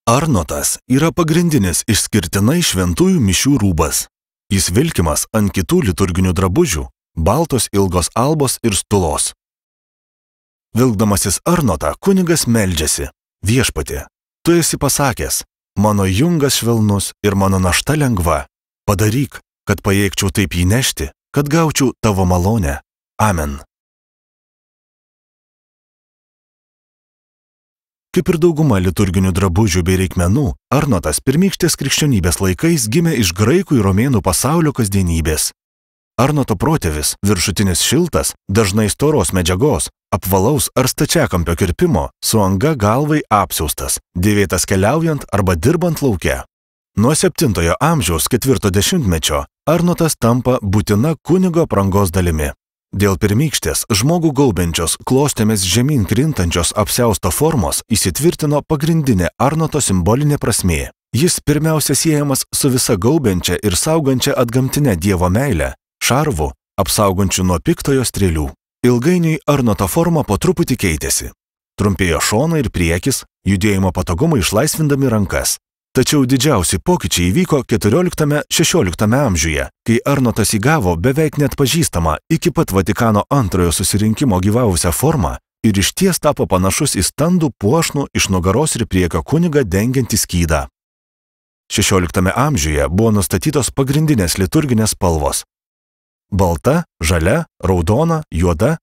Arnotas yra pagrindinis išskirtinai šventųjų mišių rūbas. Jis vilkimas ant kitų liturginių drabužių, baltos ilgos albos ir stulos. Vilkdamasis Arnotą kunigas meldžiasi: Viešpatie, tu esi pasakęs, mano jungas švelnus ir mano našta lengva. Padaryk, kad pajėgčiau taip jį nešti, kad gaučiau tavo malonę. Amen. Kaip ir dauguma liturginių drabužių bei reikmenų, Arnotas pirmykštės krikščionybės laikais gimė iš graikų ir romėnų pasaulio kasdienybės. Arnoto protėvis, viršutinis šiltas, dažnai storos medžiagos, apvalaus ar stačiakampio kirpimo, su anga galvai apsiaustas, dėvėtas keliaujant arba dirbant lauke. Nuo 7 amžiaus 4 dešimtmečio Arnotas tampa būtina kunigo aprangos dalimi. Dėl pirmykštės žmogų gaubiančios klostėmis žemyn krintančios apsiausto formos įsitvirtino pagrindinė Arnoto simbolinė prasmė. Jis pirmiausia siejamas su visa gaubiančia ir saugančia atgamtinę Dievo meilę, šarvu, apsaugančiu nuo piktojo strėlių. Ilgainiui Arnoto forma po truputį keitėsi. Trumpėjo šonai ir priekis, judėjimo patogumai išlaisvindami rankas. Tačiau didžiausi pokyčiai įvyko 14–16 amžiuje, kai Arnotas įgavo beveik neatpažįstamą iki pat Vatikano antrojo susirinkimo gyvavusią formą ir išties tapo panašus į standų puošnų iš nugaros ir priekio kunigą dengiantį skydą. 16 amžiuje buvo nustatytos pagrindinės liturginės spalvos: balta, žalia, raudona, juoda,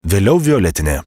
vėliau violetinė.